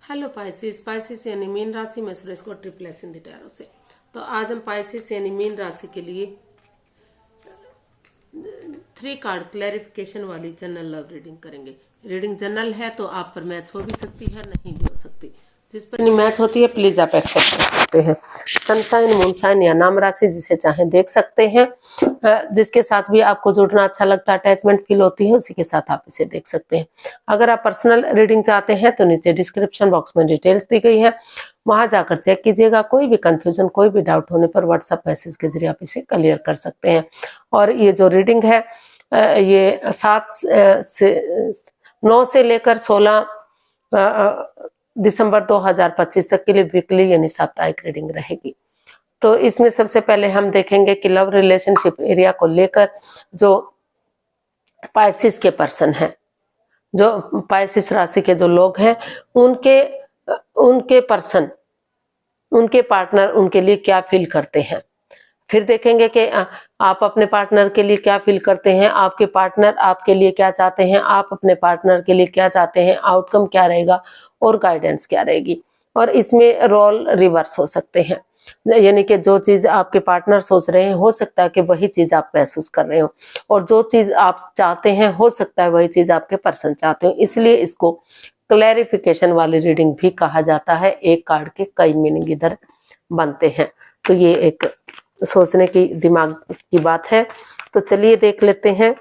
Hello Pisces. Pisces यानी mean राशि में सुरेश को triple S in the tarot से। तो आज हम पाइसेस यानी मीन राशि के लिए 3 कार्ड क्लैरिफिकेशन वाली जनरल लव रीडिंग करेंगे। रीडिंग जनरल है तो आप पर मैच हो भी सकती है, नहीं भी हो सकती। जिस पर नहीं मैच होती है प्लीज आप एक्सेप्ट कर सकते हैं। सनसाइन, मूनसाइन या नाम राशि जिसे चाहे देख सकते हैं। जिसके साथ भी आपको जुड़ना अच्छा लगता है, अटैचमेंट फील होती है, उसी के साथ आप इसे देख सकते हैं। अगर आप पर्सनल रीडिंग चाहते हैं तो नीचे डिस्क्रिप्शन बॉक्स में डिटेल्स दी गई है, वहां जाकर चेक कीजिएगा। कोई भी कंफ्यूजन, कोई भी डाउट होने पर व्हाट्सएप मैसेज के जरिए आप इसे क्लियर कर सकते हैं। और ये जो रीडिंग है ये 9 से लेकर 16 दिसंबर 2025 तक के लिए वीकली यानी साप्ताहिक रीडिंग रहेगी। तो इसमें सबसे पहले हम देखेंगे कि लव रिलेशनशिप एरिया को लेकर जो पाइसेस के पर्सन हैं, जो पाइसेस राशि के जो लोग हैं, उनके पर्सन, उनके पार्टनर उनके लिए क्या फील करते हैं। फिर देखेंगे कि आप अपने पार्टनर के लिए क्या फील करते हैं, आपके पार्टनर आपके लिए क्या चाहते हैं, आप अपने पार्टनर के लिए क्या चाहते हैं, आउटकम क्या रहेगा और गाइडेंस क्या रहेगी। और इसमें रोल रिवर्स हो सकते हैं, यानी कि जो चीज आपके पार्टनर सोच रहे हैं हो सकता है कि वही चीज आप महसूस कर रहे हो, और जो चीज आप चाहते हैं हो सकता है वही चीज आपके पर्सन चाहते हो। इसलिए इसको क्लैरिफिकेशन वाली रीडिंग भी कहा जाता है। एक कार्ड के कई मीनिंग इधर बनते हैं, तो ये एक सोचने की दिमाग की बात है। तो चलिए देख लेते हैं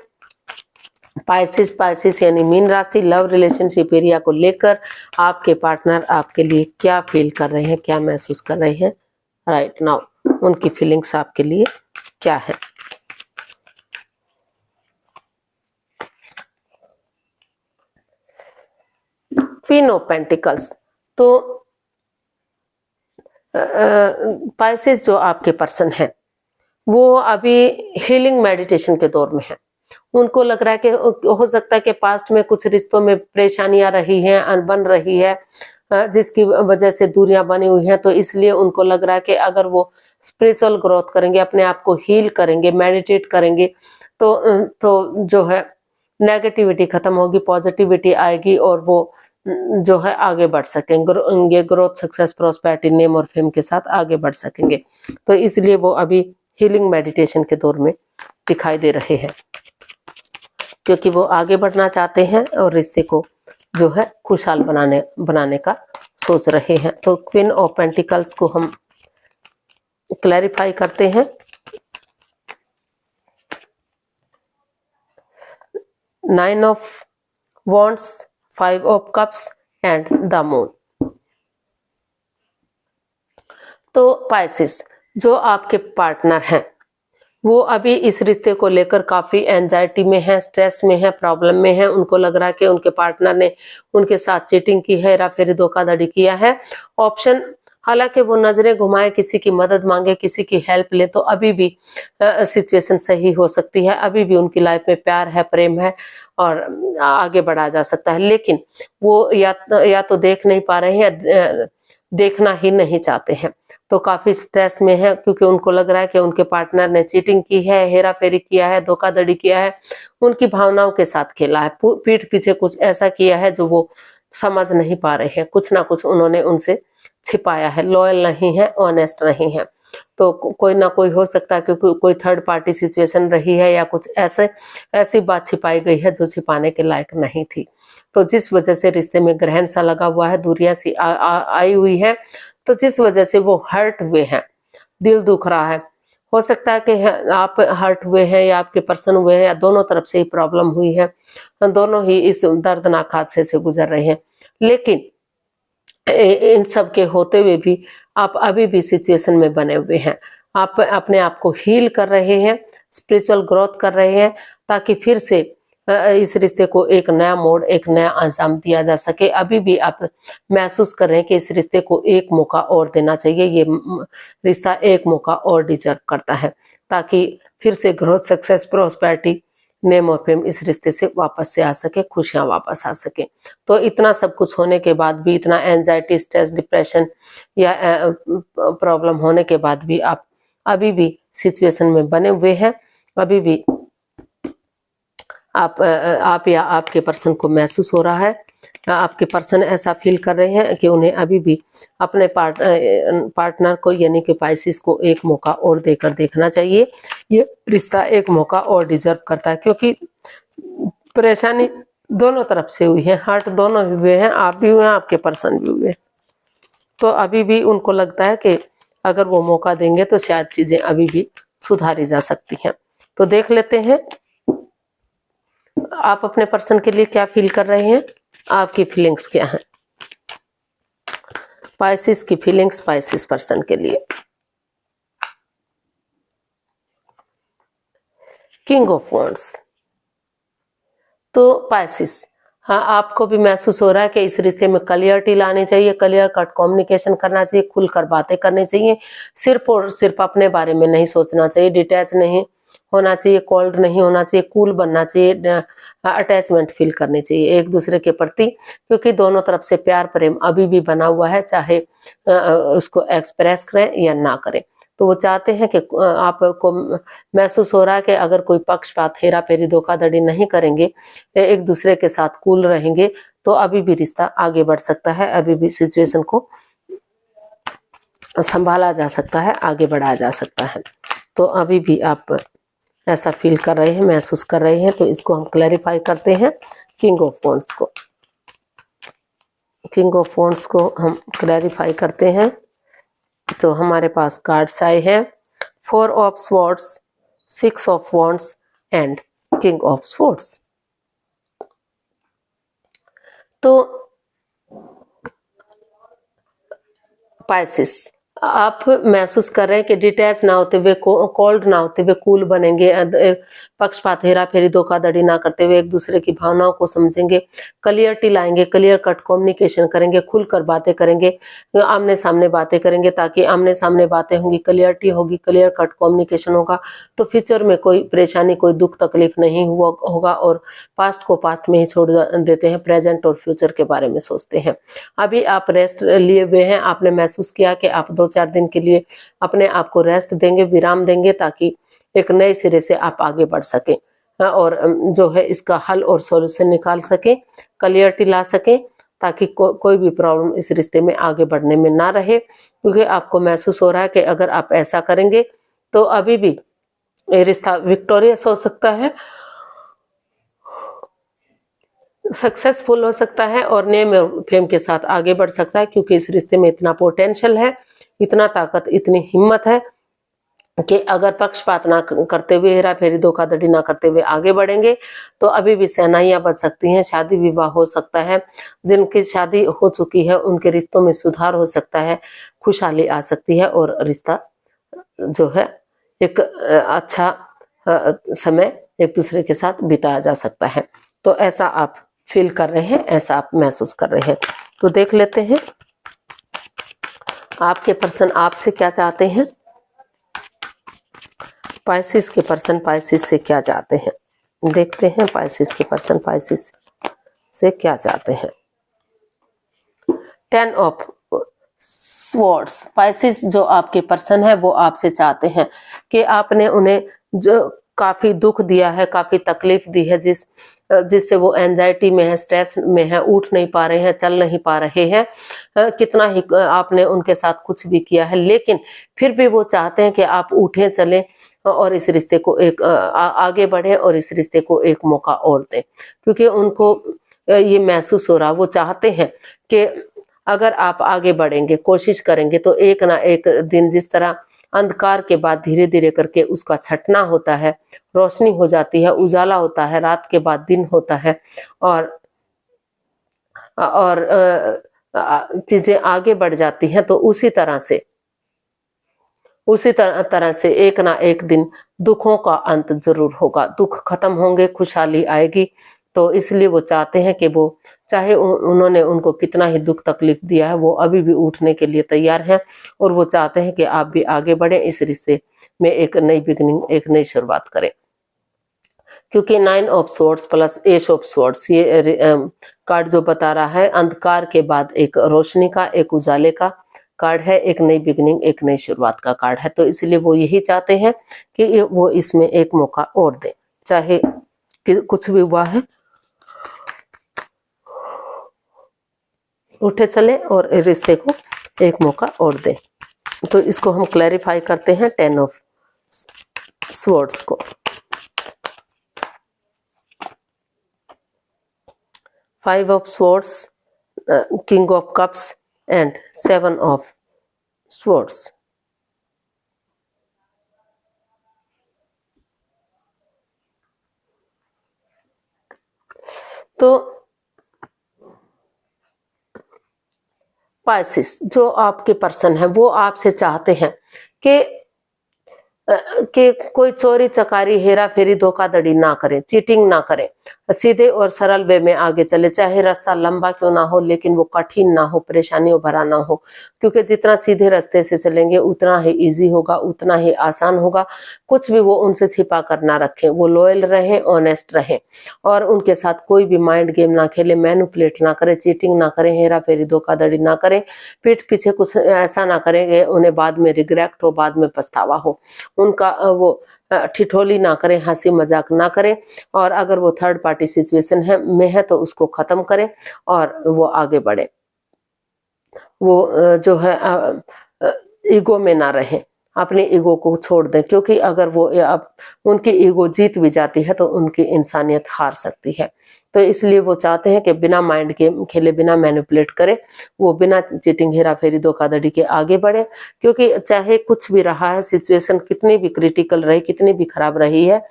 पाइसेस यानी मीन राशि लव रिलेशनशिप एरिया को लेकर आपके पार्टनर आपके लिए क्या फील कर रहे हैं, क्या महसूस कर रहे हैं राइट नाउ, उनकी फीलिंग्स आपके लिए क्या है। Queen of pentacles. तो पाइसेस जो आपके पर्सन है वो अभी हीलिंग मेडिटेशन के दौर में है। उनको लग रहा है कि हो सकता है कि पास्ट में कुछ रिश्तों में परेशानियां रही हैं, अनबन रही है, जिसकी वजह से दूरियां बनी हुई हैं। तो इसलिए उनको लग रहा है कि अगर वो स्पिरिचुअल ग्रोथ करेंगे, अपने आप को हील करेंगे, मेडिटेट करेंगे, तो जो है नेगेटिविटी खत्म होगी, पॉजिटिविटी आएगी और वो जो है आगे बढ़ सकेंगे, ग्रोथ, सक्सेस, प्रॉस्पेरिटी, नेम और फेम के साथ आगे बढ़ सकेंगे। तो इसलिए वो अभी हीलिंग मेडिटेशन के दौर में दिखाई दे रहे हैं, क्योंकि वो आगे बढ़ना चाहते हैं और रिश्ते को जो है खुशहाल बनाने का सोच रहे हैं। तो क्वीन ऑफ पेंटिकल्स को हम क्लैरिफाई करते हैं। 9 of wands, 5 of cups and the moon. तो पाइसेस जो आपके पार्टनर हैं वो अभी इस रिश्ते को लेकर काफी एंजाइटी में है, स्ट्रेस में है, प्रॉब्लम में है। उनको लग रहा है कि उनके पार्टनर ने उनके साथ चीटिंग की है, हेराफेरी, धोखाधड़ी किया है। ऑप्शन, हालांकि वो नजरें घुमाए, किसी की मदद मांगे, किसी की हेल्प ले, तो अभी भी सिचुएशन सही हो सकती है। अभी भी उनकी लाइफ में प्यार है, प्रेम है और आगे बढ़ा जा सकता है। लेकिन वो या तो देख नहीं पा रहे हैं, देखना ही नहीं चाहते हैं। तो काफी स्ट्रेस में है, क्योंकि उनको लग रहा है कि उनके पार्टनर ने चीटिंग की है, हेरा फेरी किया है, धोखाधड़ी किया है, उनकी भावनाओं के साथ खेला है, पीठ पीछे कुछ ऐसा किया है जो वो समझ नहीं पा रहे हैं। कुछ ना कुछ उन्होंने उनसे छिपाया है, लॉयल नहीं है, ऑनेस्ट नहीं है। तो कोई ना कोई हो सकता है, क्योंकि कोई थर्ड पार्टी सिचुएशन रही है या कुछ ऐसी बात छिपाई गई है जो छिपाने के लायक नहीं थी। तो जिस वजह से रिश्ते में ग्रहण सा लगा हुआ है, दूरियां सी आई हुई है, तो जिस वजह से वो हर्ट हुए हैं, दिल दुख रहा है। हो सकता है कि आप हर्ट हुए हैं या आपके पर्सन हुए हैं, या दोनों तरफ से ही प्रॉब्लम हुई है, दोनों ही इस दर्दनाक हादसे से गुजर रहे हैं। लेकिन इन सब के होते हुए भी आप अभी भी सिचुएशन में बने हुए हैं। आप अपने आप को हील कर रहे हैं, स्पिरिचुअल ग्रोथ कर रहे हैं, ताकि फिर से इस रिश्ते को एक नया मोड़, एक नया अंजाम दिया जा सके। अभी भी आप महसूस कर रहे हैं कि इस रिश्ते को एक मौका और देना चाहिए, ये रिश्ता एक मौका और डिजर्व करता है, ताकि फिर से ग्रोथ, सक्सेस, प्रॉस्पेरिटी, नेम और फेम इस रिश्ते से वापस से आ सके, खुशियां वापस आ सके। तो इतना सब कुछ होने के बाद भी, इतना एंजाइटी, स्ट्रेस, डिप्रेशन या प्रॉब्लम होने के बाद भी आप अभी भी सिचुएशन में बने हुए हैं। अभी भी आप या आपके पर्सन को महसूस हो रहा है आपके पर्सन ऐसा फील कर रहे हैं कि उन्हें अभी भी अपने पार्टनर को यानी कि पाइसिस को एक मौका और देकर देखना चाहिए। ये रिश्ता एक मौका और डिजर्व करता है, क्योंकि परेशानी दोनों तरफ से हुई है, हर्ट दोनों भी हुए हैं, आप भी हुए हैं, आपके पर्सन भी हुए हैं। तो अभी भी उनको लगता है कि अगर वो मौका देंगे तो शायद चीजें अभी भी सुधारी जा सकती हैं। तो देख लेते हैं आप अपने पर्सन के लिए क्या फील कर रहे हैं, आपकी फीलिंग्स क्या हैं। पाइसिस की फीलिंग्स पाइसिस पर्सन के लिए। King of wands. तो पाइसिस, हाँ, आपको भी महसूस हो रहा है कि इस रिश्ते में क्लियरिटी लानी चाहिए, क्लियर कट कम्युनिकेशन करना चाहिए, खुलकर बातें करनी चाहिए, सिर्फ और सिर्फ अपने बारे में नहीं सोचना चाहिए, डिटैच नहीं होना चाहिए, कोल्ड नहीं होना चाहिए, कूल बनना चाहिए, अटैचमेंट फील करनी चाहिए एक दूसरे के प्रति, क्योंकि दोनों तरफ से प्यार प्रेम अभी भी बना हुआ है, चाहे उसको एक्सप्रेस करें या ना करें। तो वो चाहते हैं कि आपको महसूस हो रहा है कि अगर कोई पक्षपात, हेरा फेरी, धोखाधड़ी नहीं करेंगे, एक दूसरे के साथ कूल रहेंगे, तो अभी भी रिश्ता आगे बढ़ सकता है, अभी भी सिचुएशन को संभाला जा सकता है, आगे बढ़ाया जा सकता है। तो अभी भी आप ऐसा फील कर रहे हैं, महसूस कर रहे हैं, तो इसको हम क्लैरिफाई करते हैं। किंग ऑफ वॉन्ड्स को, किंग ऑफ वॉन्ड्स को हम क्लैरिफाई करते हैं। तो हमारे पास कार्ड्स आए हैं 4 of swords, 6 of wands and king of swords. तो पाइसिस, आप महसूस कर रहे हैं कि डिटैच ना होते हुए, कोल्ड ना होते हुए कूल बनेंगे, पक्षपात, हेरा फेरी, धोखाधड़ी ना करते हुए एक दूसरे की भावनाओं को समझेंगे, क्लियरिटी लाएंगे, क्लियर कट कम्युनिकेशन करेंगे, खुलकर बातें करेंगे, आमने सामने बातें करेंगे, ताकि आमने सामने बातें होंगी, क्लियरिटी होगी, क्लियर कट कम्युनिकेशन होगा, तो फ्यूचर में कोई परेशानी, कोई दुख तकलीफ नहीं होगा, और पास्ट को पास्ट में ही छोड़ देते हैं, प्रेजेंट और फ्यूचर के बारे में सोचते हैं। अभी आप रेस्ट लिए हुए हैं, आपने महसूस किया कि आप 2-4 दिन के लिए अपने आप को रेस्ट देंगे, विराम देंगे, ताकि एक नए सिरे से आप आगे बढ़ सकें और जो है इसका हल और सॉल्यूशन निकाल सकें, क्लियरिटी ला सकें, ताकि कोई भी प्रॉब्लम इस रिश्ते में आगे बढ़ने में ना रहे। क्योंकि आपको महसूस हो रहा है कि अगर आप ऐसा करेंगे तो अभी भी ये रिश्ता विक्टोरियस हो सकता है, सक्सेसफुल हो सकता है और नेम और फेम के साथ आगे बढ़ सकता है, क्योंकि इस रिश्ते में इतना पोटेंशियल है, इतना ताकत, इतनी हिम्मत है कि अगर पक्षपात ना करते हुए, हेरा फेरी, धोखाधड़ी ना करते हुए आगे बढ़ेंगे तो अभी भी सेनाइयां बच सकती हैं, शादी विवाह हो सकता है, जिनकी शादी हो चुकी है उनके रिश्तों में सुधार हो सकता है, खुशहाली आ सकती है और रिश्ता जो है एक अच्छा समय एक दूसरे के साथ बिताया जा सकता है। तो ऐसा आप फील कर रहे हैं, ऐसा आप महसूस कर रहे हैं। तो देख लेते हैं आपके पर्सन आपसे क्या चाहते हैं। पाइसिस के पर्सन पाइसिस से क्या चाहते हैं, देखते हैं पाइसिस के पर्सन पाइसिस से क्या चाहते हैं। 10 ऑफ स्वॉर्ड्स। पाइसिस जो आपके पर्सन है वो आपसे चाहते हैं कि आपने उन्हें जो काफी दुख दिया है, काफी तकलीफ दी है, जिससे वो एंजाइटी में है, स्ट्रेस में है, उठ नहीं पा रहे हैं, चल नहीं पा रहे हैं, कितना ही आपने उनके साथ कुछ भी किया है, लेकिन फिर भी वो चाहते हैं कि आप उठें, चलें और इस रिश्ते को एक आगे बढ़े और इस रिश्ते को एक मौका और दें। क्योंकि उनको ये महसूस हो रहा, वो चाहते हैं कि अगर आप आगे बढ़ेंगे, कोशिश करेंगे, तो एक ना एक दिन, जिस तरह अंधकार के बाद धीरे धीरे करके उसका छटना होता है, रोशनी हो जाती है, उजाला होता है, रात के बाद दिन होता है और चीजें आगे बढ़ जाती हैं, तो उसी तरह से एक ना एक दिन दुखों का अंत जरूर होगा, दुख खत्म होंगे, खुशहाली आएगी। तो इसलिए वो चाहते हैं कि वो चाहे उन्होंने उनको कितना ही दुख तकलीफ दिया है, वो अभी भी उठने के लिए तैयार हैं और वो चाहते हैं कि आप भी आगे बढ़ें, इस रिश्ते में एक नई बिगिनिंग, एक नई शुरुआत करें। क्योंकि 9 of swords plus S of swords, ये कार्ड जो बता रहा है अंधकार के बाद एक रोशनी का, एक उजाले का कार्ड है, एक नई बिगिनिंग, एक नई शुरुआत का कार्ड है। तो इसलिए वो यही चाहते हैं कि वो इसमें एक मौका और दें, चाहे कि कुछ भी हुआ है उठे चले और रिश्ते को एक मौका और दें। तो इसको हम क्लैरिफाई करते हैं 10 ऑफ स्वॉर्ड्स को। 5 of swords, king of cups and 7 of swords. तो पाइसेस जो आपके पर्सन है वो आपसे चाहते हैं कि कोई चोरी चकारी हेरा फेरी धोखाधड़ी ना करें, चीटिंग ना करें, सीधे और सरल वे में आगे चले, चाहे रास्ता लंबा क्यों ना हो लेकिन वो कठिन ना हो, परेशानियों भरा ना हो, क्योंकि जितना सीधे रास्ते से चलेंगे उतना ही इजी होगा, उतना ही आसान होगा। कुछ भी वो उनसे छिपा कर ना रखें, वो लॉयल रहें, ऑनेस्ट रहें और उनके साथ कोई भी माइंड गेम ना खेले, मैनिपुलेट ना करें, चीटिंग ना करें, हेरा फेरी धोखाधड़ी ना करें, पीठ पीछे कुछ ऐसा ना करें उन्हें बाद में रिग्रेट हो, बाद में पछतावा हो। उनका वो ठिठोली ना करें, हंसी मजाक ना करें और अगर वो थर्ड पार्टी सिचुएशन में है तो उसको खत्म करें और वो आगे बढ़े। वो जो है ईगो में ना रहे, अपनी ईगो को छोड़ दें, क्योंकि अगर वो उनकी ईगो जीत भी जाती है तो उनकी इंसानियत हार सकती है। तो इसलिए वो चाहते हैं कि बिना माइंड गेम खेले, बिना मैनिपुलेट करे, वो बिना चीटिंग हेरा फेरी धोखाधड़ी के आगे बढ़े, क्योंकि चाहे कुछ भी रहा है, सिचुएशन कितनी भी क्रिटिकल रही, कितनी भी खराब रही है,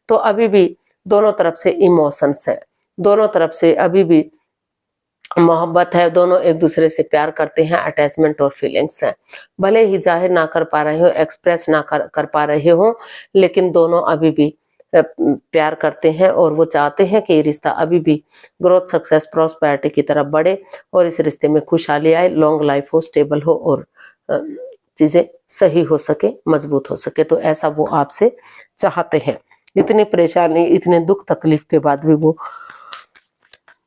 तो अभी भी दोनों तरफ से इमोशंस है, दोनों तरफ से अभी भी मोहब्बत है, दोनों एक दूसरे से प्यार करते हैं, अटैचमेंट और फीलिंग्स हैं। भले ही जाहिर ना कर पा रहे हो, एक्सप्रेस ना कर पा रहे हो, लेकिन दोनों अभी भी प्यार करते हैं और वो चाहते हैं कि ये रिश्ता अभी भी ग्रोथ, सक्सेस, प्रॉस्पेरिटी की तरफ बढ़े और इस रिश्ते में खुशहाली आए, लॉन्ग लाइफ हो, स्टेबल हो और चीजें सही हो सके, मजबूत हो सके। तो ऐसा वो आपसे चाहते हैं। इतनी परेशानी, इतने दुख तकलीफ के बाद भी वो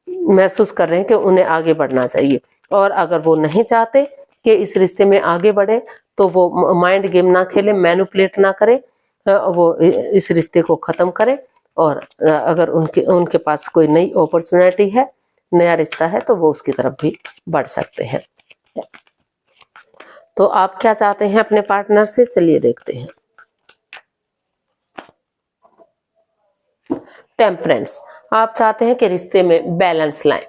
महसूस कर रहे हैं कि उन्हें आगे बढ़ना चाहिए। और अगर वो नहीं चाहते कि इस रिश्ते में आगे बढ़े तो वो माइंड गेम ना खेले, मैनिपुलेट ना करे, वो इस रिश्ते को खत्म करे और अगर उनके पास कोई नई अपॉर्चुनिटी है, नया रिश्ता है, तो वो उसकी तरफ भी बढ़ सकते हैं। तो आप क्या चाहते हैं अपने पार्टनर से, चलिए देखते हैं। टेम्परेंस, आप चाहते हैं कि रिश्ते में बैलेंस लाएं,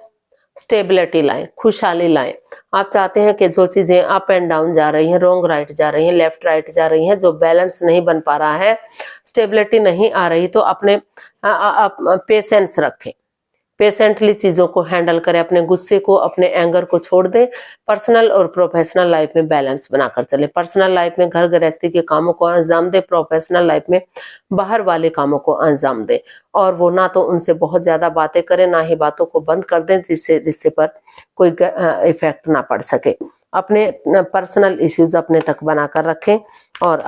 स्टेबिलिटी लाएं, खुशहाली लाएं। आप चाहते हैं कि जो चीजें अप एंड डाउन जा रही हैं, रॉन्ग राइट जा रही हैं, लेफ्ट राइट जा रही हैं, जो बैलेंस नहीं बन पा रहा है, स्टेबिलिटी नहीं आ रही, तो अपने पेशेंस रखें, पेशेंटली चीजों को हैंडल करें, अपने गुस्से को, अपने एंगर को छोड़ दें, पर्सनल और प्रोफेशनल लाइफ में बैलेंस बनाकर चले। पर्सनल लाइफ में घर गृहस्थी के कामों को अंजाम दे, प्रोफेशनल लाइफ में बाहर वाले कामों को अंजाम दे और वो ना तो उनसे बहुत ज्यादा बातें करें, ना ही बातों को बंद कर दें जिससे रिश्ते पर कोई इफेक्ट ना पड़ सके। अपने पर्सनल इश्यूज अपने तक बनाकर रखें और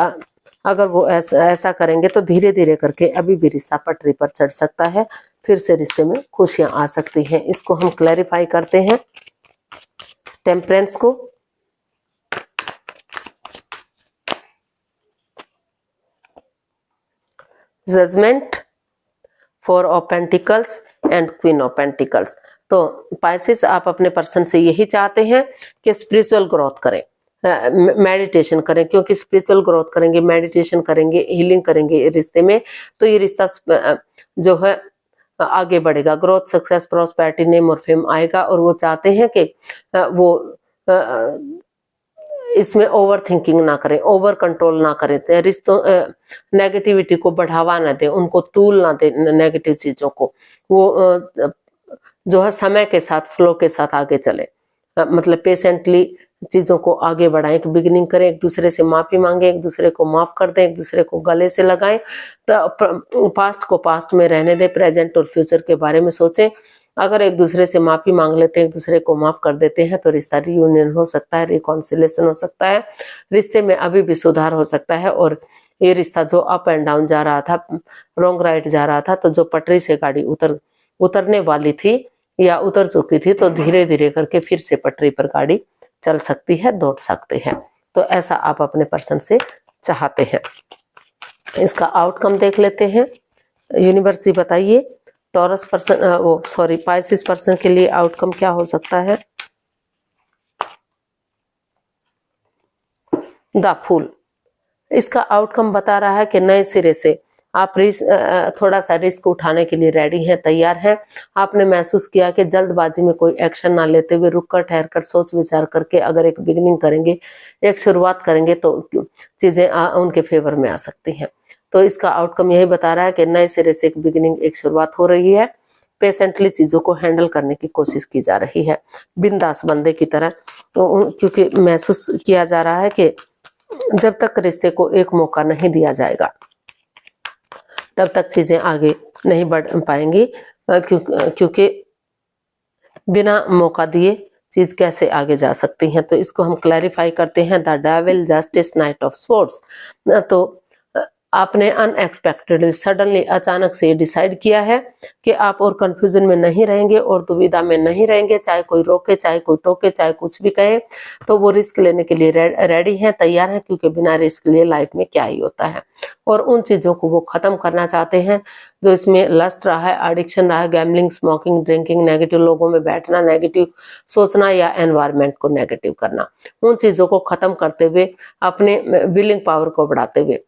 अगर वो ऐसा करेंगे तो धीरे धीरे करके अभी भी रिश्ता पटरी पर चढ़ सकता है, फिर से रिश्ते में खुशियां आ सकती हैं। इसको हम क्लैरिफाई करते हैं टेम्परेंस को। Judgement, 4 of pentacles and queen of pentacles. तो पाइसेस, आप अपने पर्सन से यही चाहते हैं कि स्पिरिचुअल ग्रोथ करें, मेडिटेशन करें, क्योंकि स्पिरिचुअल ग्रोथ करेंगे, मेडिटेशन करेंगे, हीलिंग करेंगे रिश्ते में, तो ये रिश्ता जो है आगे बढ़ेगा, ग्रोथ, सक्सेस, प्रॉस्पेरिटी, नेम और फेम आएगा। और वो चाहते हैं कि वो इसमें ओवर थिंकिंग ना करें, ओवर कंट्रोल ना करें, रिश्तों नेगेटिविटी को बढ़ावा ना दें, उनको तूल ना दें नेगेटिव चीजों को। वो जो है समय के साथ, फ्लो के साथ आगे चले, मतलब पेशेंटली चीजों को आगे बढ़ाएं, एक बिगिनिंग करें, एक दूसरे से माफी मांगे, एक दूसरे को माफ कर दें, एक दूसरे को गले से लगाएं। तो पास्ट को पास्ट में रहने दें, प्रेजेंट और फ्यूचर के बारे में सोचें। अगर एक दूसरे से माफी मांग लेते हैं, एक दूसरे को माफ कर देते हैं, तो रिश्ता रियूनियन हो सकता है, रिकॉन्सिलेशन हो सकता है, रिश्ते में अभी भी सुधार हो सकता है। और ये रिश्ता जो अप एंड डाउन जा रहा था, रॉन्ग राइट जा रहा था, तो जो पटरी से गाड़ी उतरने वाली थी या उतर चुकी थी, तो धीरे धीरे करके फिर से पटरी पर गाड़ी चल सकती है, दौड़ सकते हैं। तो ऐसा आप अपने पर्सन से चाहते हैं। इसका आउटकम देख लेते हैं। यूनिवर्स जी बताइए टॉरस पर्सन, पाइसेस पर्सन के लिए आउटकम क्या हो सकता है। The fool. इसका आउटकम बता रहा है कि नए सिरे से आप थोड़ा सा रिस्क उठाने के लिए रेडी हैं, तैयार हैं। आपने महसूस किया कि जल्दबाजी में कोई एक्शन ना लेते हुए रुक कर, ठहर कर, सोच विचार करके अगर एक बिगिनिंग करेंगे, एक शुरुआत करेंगे तो चीजें उनके फेवर में आ सकती हैं। तो इसका आउटकम यही बता रहा है कि नए सिरे से एक बिगिनिंग, एक शुरुआत हो रही है। पेशेंटली चीजों को हैंडल करने की कोशिश की जा रही है, बिंदास बंदे की तरह। तो क्योंकि महसूस किया जा रहा है कि जब तक रिश्ते को एक मौका नहीं दिया जाएगा तब तक चीजें आगे नहीं बढ़ पाएंगी, क्योंकि बिना मौका दिए चीज कैसे आगे जा सकती हैं। तो इसको हम क्लैरिफाई करते हैं। The devil, justice, night of swords. तो आपने अनएक्सपेक्टेडली, सडनली, अचानक से डिसाइड किया है कि आप और कंफ्यूजन में नहीं रहेंगे और दुविधा में नहीं रहेंगे, चाहे कोई रोके, चाहे कोई टोके, चाहे कुछ भी कहे, तो वो रिस्क लेने के लिए रेडी हैं, तैयार हैं, क्योंकि बिना रिस्क लिए लाइफ में क्या ही होता है। और उन चीजों को वो खत्म करना चाहते हैं जो इसमें लस्ट रहा है, एडिक्शन रहा है, गैम्बलिंग, स्मोकिंग, ड्रिंकिंग, नेगेटिव लोगों में बैठना, नेगेटिव सोचना या एनवायरमेंट को नेगेटिव करना। उन चीजों को खत्म करते हुए, अपने विलिंग पावर को बढ़ाते हुए,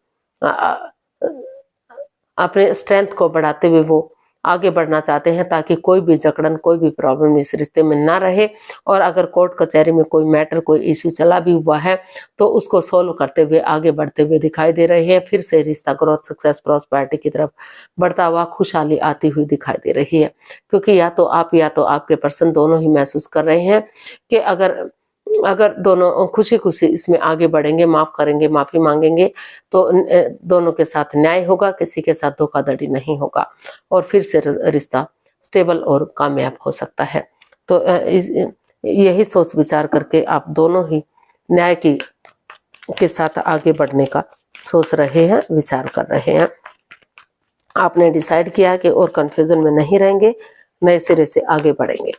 अपने स्ट्रेंथ को बढ़ाते हुए वो आगे बढ़ना चाहते हैं, ताकि कोई भी जकड़न, कोई भी प्रॉब्लम इस रिश्ते में ना रहे। और अगर कोर्ट कचहरी में कोई मैटर, कोई इशू चला भी हुआ है तो उसको सोल्व करते हुए आगे बढ़ते हुए दिखाई दे रहे हैं। फिर से रिश्ता ग्रोथ, सक्सेस, प्रॉस्पेरिटी की तरफ बढ़ता हुआ, खुशहाली आती हुई दिखाई दे रही है। क्योंकि या तो आप या तो आपके पर्सन दोनों ही महसूस कर रहे हैं कि अगर दोनों खुशी खुशी इसमें आगे बढ़ेंगे, माफ करेंगे, माफी मांगेंगे, तो दोनों के साथ न्याय होगा, किसी के साथ धोखाधड़ी नहीं होगा और फिर से रिश्ता स्टेबल और कामयाब हो सकता है। तो यही सोच विचार करके आप दोनों ही न्याय के साथ आगे बढ़ने का सोच रहे हैं, विचार कर रहे हैं। आपने डिसाइड किया कि और कंफ्यूजन में नहीं रहेंगे, नए सिरे से आगे बढ़ेंगे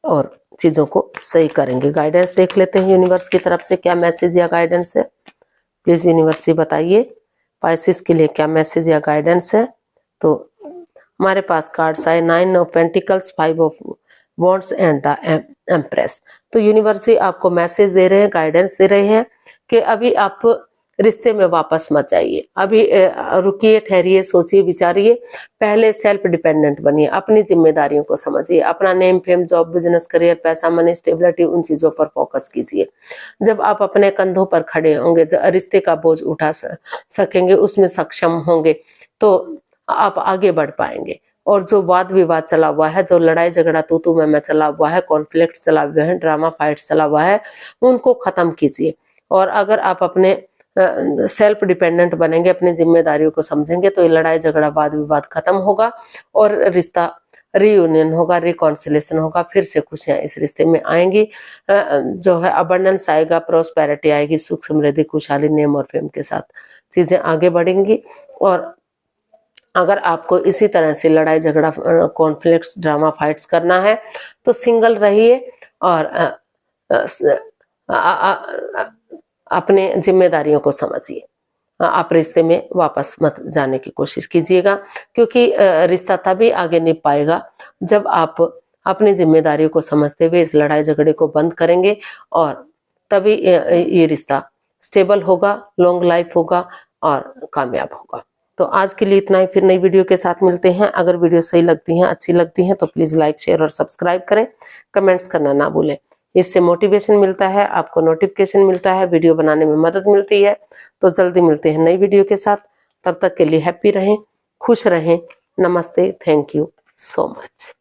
और चीजों को सही करेंगे। गाइडेंस देख लेते हैं यूनिवर्स की तरफ से क्या मैसेज या गाइडेंस है। प्लीज यूनिवर्स जी बताइए पाइसेस के लिए क्या मैसेज या गाइडेंस है। तो हमारे पास कार्ड्स आए 9 of pentacles, 5 of wands and the empress. तो यूनिवर्स जी आपको मैसेज दे रहे हैं, गाइडेंस दे रहे हैं कि अभी आप रिश्ते में वापस मत जाइए, अभी रुकिए, ठहरिए, सोचिए, विचारिए। पहले सेल्फ डिपेंडेंट बनिए, अपनी जिम्मेदारियों को समझिए, अपना name, fame, job, business, career, पैसा, मनी, स्टेबिलिटी, उन चीजों पर फोकस कीजिए। जब आप अपने कंधों पर खड़े होंगे, रिश्ते का बोझ उठा सकेंगे, उसमें सक्षम होंगे, तो आप आगे बढ़ पाएंगे। और जो वाद विवाद चला हुआ है, जो लड़ाई झगड़ा तू मैं चला हुआ है, कॉन्फ्लिक्ट चला हुआ है, ड्रामा फाइट चला हुआ है, उनको खत्म कीजिए। और अगर आप अपने सेल्फ डिपेंडेंट बनेंगे, अपनी जिम्मेदारियों को समझेंगे, तो ये लड़ाई झगड़ा, वाद विवाद खत्म होगा और रिश्ता रीयूनियन होगा, रिकॉन्सिलेशन होगा, फिर से खुशियां इस रिश्ते में आएंगी। जो है अबंडेंस आएगा, प्रोस्पेरिटी आएगी, सुख समृद्धि, खुशहाली, नेम और फेम के साथ चीजें आगे बढ़ेंगी। और अगर आपको इसी तरह से लड़ाई झगड़ा, कॉन्फ्लिक्ट्स, ड्रामा फाइट्स करना है तो सिंगल रहिए और अपने जिम्मेदारियों को समझिए। आप रिश्ते में वापस मत जाने की कोशिश कीजिएगा, क्योंकि रिश्ता तभी आगे नहीं पाएगा जब आप अपनी जिम्मेदारियों को समझते हुए इस लड़ाई झगड़े को बंद करेंगे, और तभी ये रिश्ता स्टेबल होगा, लॉन्ग लाइफ होगा और कामयाब होगा। तो आज के लिए इतना ही, फिर नई वीडियो के साथ मिलते हैं। अगर वीडियो सही लगती हैं, अच्छी लगती हैं, तो प्लीज लाइक, शेयर और सब्सक्राइब करें। कमेंट्स करना ना भूलें, इससे मोटिवेशन मिलता है, आपको नोटिफिकेशन मिलता है, वीडियो बनाने में मदद मिलती है। तो जल्दी मिलते हैं नई वीडियो के साथ, तब तक के लिए हैप्पी रहें, खुश रहें। नमस्ते, थैंक यू सो मच।